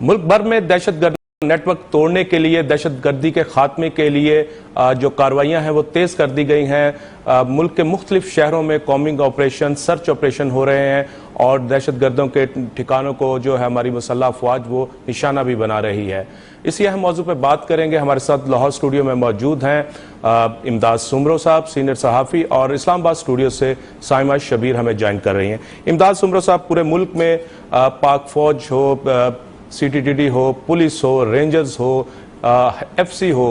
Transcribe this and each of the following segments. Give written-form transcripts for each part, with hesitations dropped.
मुल्क भर में दहशतगर्द नेटवर्क तोड़ने के लिए, दहशतगर्दी के खात्मे के लिए जो कार्रवाइयां हैं वो तेज कर दी गई हैं। मुल्क के मुख्तलिफ शहरों में कॉम्बिंग ऑपरेशन, सर्च ऑपरेशन हो रहे हैं और दहशतगर्दों के ठिकानों को जो है हमारी मुसल्लह अफवाज वो निशाना भी बना रही है। इसी अहम मौजू पर बात करेंगे। हमारे साथ लाहौर स्टूडियो में मौजूद हैं इमदाद सुमरो साहब, सीनियर सहाफ़ी, और इस्लामाबाद स्टूडियो से साइमा शबीर हमें ज्वाइन कर रही हैं। इमदाद सुमरो साहब, पूरे मुल्क में पाक फौज हो, CTTD हो, पुलिस हो, रेंजर्स हो, FC हो,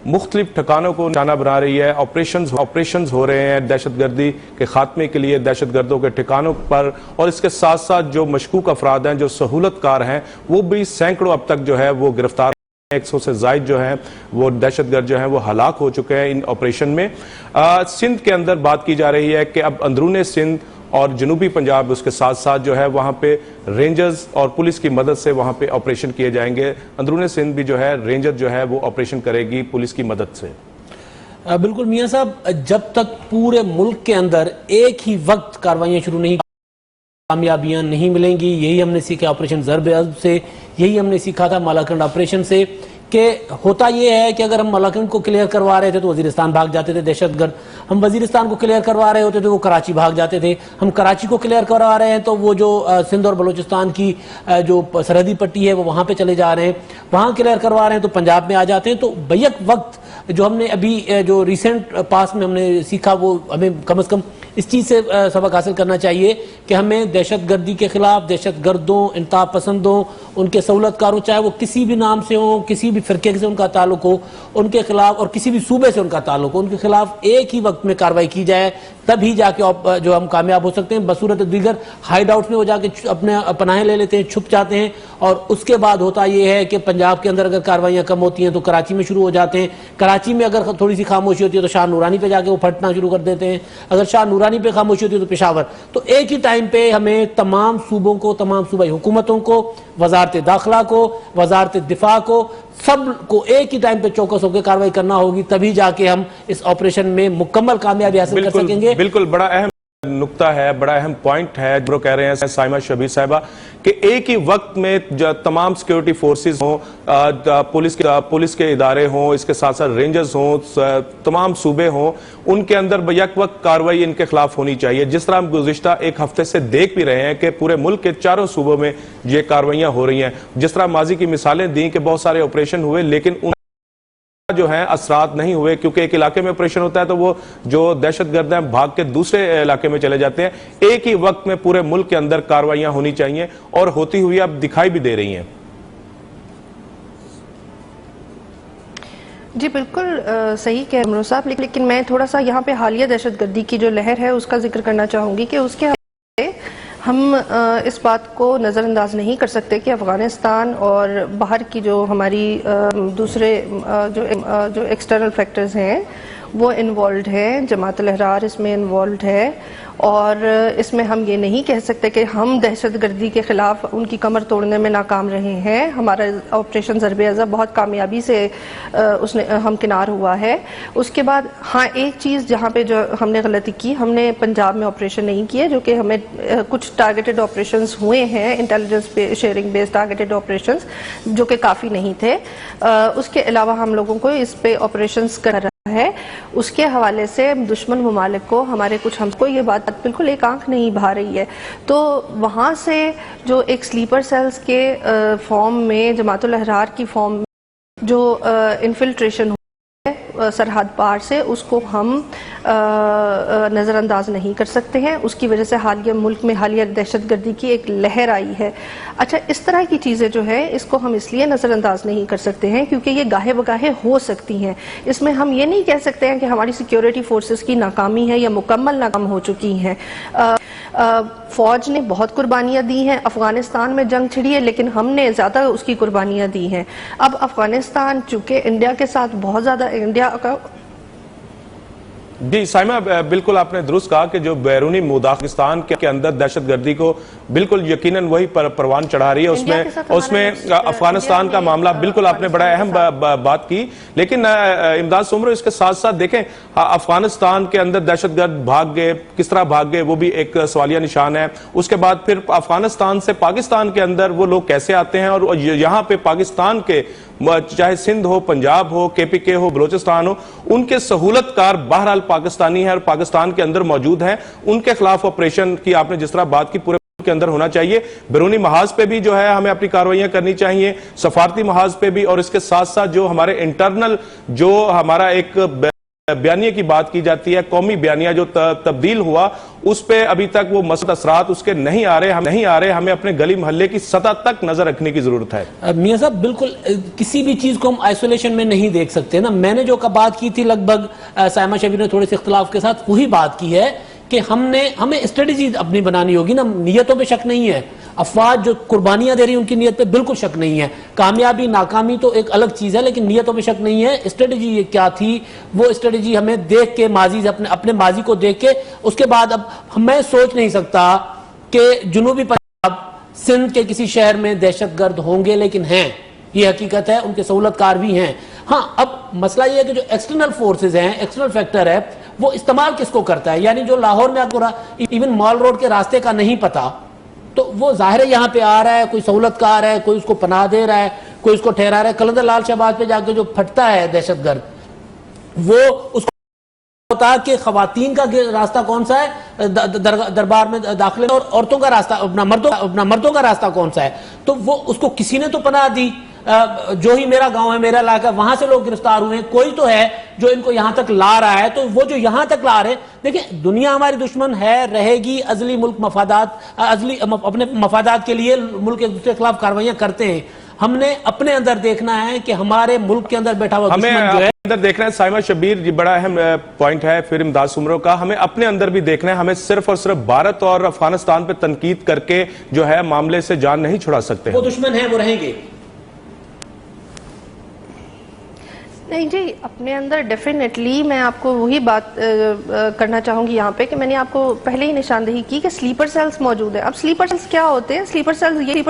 मुख्तलिफ ठिकानों को निशाना बना रही है। ऑपरेशंस हो रहे हैं दहशतगर्दी के खात्मे के लिए, दहशतगर्दों के ठिकानों पर, और इसके साथ साथ जो मशकूक अफराद हैं, जो सहूलतकार हैं, वो भी सैकड़ों अब तक जो है वो गिरफ्तार, 100 से जायद जो हैं वो दहशतगर्द जो हैं वो हलाक हो चुके हैं इन ऑपरेशन में। सिंध के अंदर बात की जा रही है कि अब अंदरूनी सिंध और जनूबी पंजाब, उसके साथ साथ जो है वहाँ पे रेंजर्स और पुलिस की मदद से वहाँ पे ऑपरेशन किए जाएंगे। अंदरूनी सिंध भी जो है रेंजर जो है वो ऑपरेशन करेगी पुलिस की मदद से। बिल्कुल मियां साहब, जब तक पूरे मुल्क के अंदर एक ही वक्त कार्रवाइयाँ शुरू नहीं, कामयाबियां नहीं मिलेंगी। यही हमने सीखा ऑपरेशन ज़र्ब-ए-अज़ब से, यही हमने सीखा था मालाकंड ऑपरेशन से, कि होता यह है कि अगर हम मालाकंड को क्लियर करवा रहे थे तो वजीरिस्तान भाग जाते थे दहशतगर्द, हम वजीरिस्तान को क्लियर करवा रहे होते थे वो कराची भाग जाते थे, हम कराची को क्लियर करवा रहे हैं तो वो जो सिंध और बलूचिस्तान की जो सरहदी पट्टी है वो वहाँ पे चले जा रहे हैं, वहाँ क्लियर करवा रहे हैं तो पंजाब में आ जाते हैं। तो बैक वक्त जो हमने अभी जो रिसेंट पास में हमने सीखा, वो हमें कम से कम इस चीज़ से सबक हासिल करना चाहिए कि हमें दहशतगर्दी के खिलाफ, दहशतगर्दों, इंतहा पसंदों, उनके सहूलतकारों, चाहे वो किसी भी नाम से हो, किसी भी फिरके से उनका ताल्लुक हो, उनके खिलाफ, और किसी भी सूबे से उनका ताल्लुक हो, उनके खिलाफ एक ही वक्त में कार्रवाई की जाए, तभी जाके जो हम कामयाब हो सकते हैं। बसूरत दीगर हाइड आउट में वो जाके अपने पनाहें ले लेते हैं, छुप जाते हैं, और उसके बाद होता यह है कि पंजाब के अंदर अगर कार्रवाइयाँ कम होती हैं तो कराची में शुरू हो जाते हैं, कराची में अगर थोड़ी सी खामोशी होती है तो शाह नूरानी पे जाके वो फटना शुरू कर देते हैं, अगर शाह नूरानी पे खामोशी होती है तो पेशावर। तो एक ही टाइम पे हमें तमाम सूबों को, तमाम सूबाई हुकूमतों को, वजारत दाखिला को, वजारत दिफा को, सब को एक ही टाइम पे चौकस होकर कार्रवाई करना होगी, तभी जाके हम इस ऑपरेशन में मुकम्मल कामयाबी हासिल कर सकेंगे। बिल्कुल बड़ा अहम नुक्ता है, बड़ा अहम पॉइंट है जो कह रहे हैं साइमा शबीर साहिबा, कि एक ही वक्त में जो तमाम सिक्योरिटी फोर्सेस हों, पुलिस के इदारे हों, इसके साथ साथ रेंजर्स हों, तमाम सूबे हों, उनके अंदर यक वक्त कार्रवाई इनके खिलाफ होनी चाहिए। जिस तरह हम गुज़िश्ता एक हफ्ते से देख भी रहे हैं कि पूरे मुल्क के चारों सूबों में ये कार्रवाइयां हो रही हैं। जिस तरह माजी की मिसालें दी कि बहुत सारे ऑपरेशन हुए लेकिन जो है असरात नहीं हुए, क्योंकि एक इलाके में ऑपरेशन होता है तो वो जो दहशतगर्द हैं भाग के दूसरे इलाके में चले जाते हैं। एक ही वक्त में पूरे मुल्क के अंदर कार्रवाइयां होनी चाहिए और होती हुई अब दिखाई भी दे रही हैं। जी बिल्कुल सही कह रहे हैं साहब, लेकिन मैं थोड़ा सा यहाँ पे हालिया दहशतगर्दी की जो लहर है उसका जिक्र करना चाहूँगी कि उसके हम इस बात को नज़रअंदाज नहीं कर सकते कि अफ़गानिस्तान और बाहर की जो हमारी दूसरे जो एक्सटर्नल फैक्टर्स हैं वो इन्वॉल्व हैं, जमात-उल अहरार इसमें इन्वॉल्व है, और इसमें हम ये नहीं कह सकते कि हम दहशतगर्दी के ख़िलाफ़ उनकी कमर तोड़ने में नाकाम रहे हैं। हमारा ऑपरेशन ज़र्ब-ए-अज़ब बहुत कामयाबी से उसने हमकिनार हुआ है। उसके बाद हाँ, एक चीज़ जहाँ पे जो हमने गलती की, हमने पंजाब में ऑपरेशन नहीं किए, जो कि हमें कुछ टारगेटेड ऑपरेशंस हुए हैं, intelligence sharing based targeted operations, जो कि काफ़ी नहीं थे। उसके अलावा हम लोगों को इस पे ऑपरेशंस कर है, उसके हवाले से दुश्मन ममालिक को हमारे कुछ हमको ये बात बिल्कुल एक आंख नहीं भा रही है। तो वहाँ से जो एक स्लीपर सेल्स के फॉर्म में, जमात-उल अहरार की फॉर्म में जो इन्फिल्ट्रेशन है सरहद पार से, उसको हम नज़रअंदाज नहीं कर सकते हैं। उसकी वजह से हालिया मुल्क में हालिया दहशतगर्दी की एक लहर आई है। अच्छा, इस तरह की चीज़ें जो है इसको हम इसलिए नज़रअंदाज नहीं कर सकते हैं क्योंकि ये गाहे बगाहे हो सकती हैं। इसमें हम ये नहीं कह सकते हैं कि हमारी सिक्योरिटी फोर्सेस की नाकामी है या मुकम्मल नाकाम हो चुकी हैं। फ़ौज ने बहुत कुर्बानियाँ दी हैं, अफ़गानिस्तान में जंग छिड़ी है लेकिन हमने ज़्यादा उसकी कुर्बानियाँ दी हैं। अब अफ़गानिस्तान चूँकि इंडिया के साथ बहुत ज़्यादा, इंडिया का जी साइमा, बिल्कुल आपने दुरुस्त कहा कि जो बैरूनी पाकिस्तान के अंदर दहशतगर्दी को बिल्कुल यकीनन वही परवान चढ़ा रही है। उसमें अफगानिस्तान का मामला बिल्कुल आपने बड़ा अहम बात की। लेकिन इमदाद सुमरो, इसके साथ साथ देखें अफगानिस्तान के अंदर दहशतगर्द भाग गए, किस तरह भाग गए वो भी एक सवालिया निशान है। उसके बाद फिर अफगानिस्तान से पाकिस्तान के अंदर वो लोग कैसे आते हैं, और यहाँ पे पाकिस्तान के चाहे सिंध हो, पंजाब हो, केपीके हो, बलोचिस्तान हो, उनके सहूलतकार बहरहाल पाकिस्तानी है और पाकिस्तान के अंदर मौजूद हैं। उनके खिलाफ ऑपरेशन की आपने जिस तरह बात की पूरे के अंदर होना चाहिए। बैरूनी महाज पे भी जो है हमें अपनी कार्रवाइयां करनी चाहिए, सफारती महाज पे भी, और इसके साथ साथ जो हमारे इंटरनल जो हमारा एक बयानिया की बात की जाती है, कौमी बयानिया जो तब्दील हुआ, उस पे अभी तक वो मसद असरात उसके नहीं आ रहे। हमें अपने गली मोहल्ले की सतह तक नजर रखने की जरूरत है। मियां साहब, बिल्कुल किसी भी चीज को हम आइसोलेशन में नहीं देख सकते ना। मैंने जो बात की थी लगभग साइमा शबीर ने थोड़े से इख्तलाफ के साथ वही बात की है कि हमें स्ट्रेटेजी अपनी बनानी होगी ना। नियतों पे शक नहीं है, अफवाज जो कुर्बानियां दे रही हैं उनकी नियत पे बिल्कुल शक नहीं है। कामयाबी नाकामी तो एक अलग चीज है, लेकिन नियतों पे शक नहीं है। स्ट्रेटेजी ये क्या थी, वो स्ट्रेटेजी हमें देख के माजी से अपने माजी को देख के उसके बाद अब मैं सोच नहीं सकता कि जुनूबी पंजाब सिंध के किसी शहर में दहशतगर्द होंगे, लेकिन हैं, ये हकीकत है, उनके सहूलतकार भी हैं। हाँ, अब मसला ये है कि जो एक्सटर्नल फोर्सेज हैं, एक्सटर्नल फैक्टर है, वो इस्तेमाल किसको करता है। यानी जो लाहौर में आपको इवन मॉल रोड के रास्ते का नहीं पता, तो वो जाहिर है यहाँ पे आ रहा है, कोई सहूलतकार है, कोई उसको पनाह दे रहा है, कोई उसको ठहरा रहा है। कलंदर लाल शहबाज पे जाके जो फटता है दहशतगर्द, वो उसको होता है कि खवातीन का रास्ता कौन सा है दरबार में दाखिले, और औरतों का रास्ता, अपना मर्दों का रास्ता कौन सा है। तो वो उसको किसी ने तो पनाह दी, जो ही मेरा गांव है, मेरा इलाका, वहां से लोग गिरफ्तार हुए, कोई तो है जो इनको यहां तक ला रहा है। तो वो जो यहां तक ला रहे, देखिए दुनिया हमारी दुश्मन है, रहेगी, अजली मुल्क मफादात, अजली अपने मफादात के लिए मुल्क एक दूसरे के खिलाफ कार्रवाइयां करते हैं। हमने अपने अंदर देखना है कि हमारे मुल्क के अंदर बैठा हुआ दुश्मन जो है अंदर देखना है। साइमा शबीर, ये बड़ा अहम पॉइंट है। फिर इमदाद सुमरो का हमें अपने अंदर भी देखना है। हमें सिर्फ और सिर्फ भारत और अफगानिस्तान पे तनकीद करके जो है मामले से जान नहीं छुड़ा सकते। वो दुश्मन है, वो रहेंगे। नहीं जी, अपने अंदर डेफिनेटली मैं आपको वही बात करना चाहूँगी यहाँ पे कि मैंने आपको पहले ही निशानदेही की कि स्लीपर सेल्स मौजूद हैं। अब स्लीपर सेल्स क्या होते हैं? स्लीपर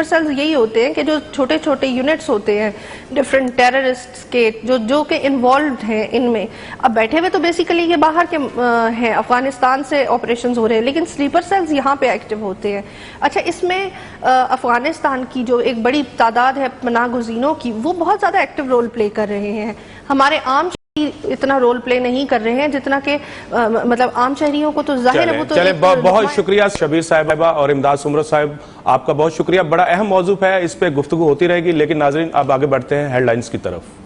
सेल्स यही होते हैं कि जो छोटे छोटे यूनिट्स होते हैं डिफरेंट टेररिस्ट के जो कि इन्वॉल्व हैं इनमें। अब बैठे हुए तो बेसिकली ये बाहर के हैं, अफगानिस्तान से ऑपरेशन हो रहे हैं, लेकिन स्लीपर सेल्स यहाँ पे एक्टिव होते हैं। अच्छा, इसमें अफगानिस्तान की जो एक बड़ी तादाद है पनाह गुज़ीनों की, वो बहुत ज़्यादा एक्टिव रोल प्ले कर रहे हैं। हमारे आम शहरी इतना रोल प्ले नहीं कर रहे हैं जितना कि मतलब आम शहरियों को तो जाहिर है वो तो बहुत शुक्रिया शबीर साहिबा और इमदाद सुमरो साहब, आपका बहुत शुक्रिया। बड़ा अहम मौजूद है, इस पे गुफ्तगू होती रहेगी। लेकिन नाजरीन, अब आगे बढ़ते हैं हेडलाइंस की तरफ।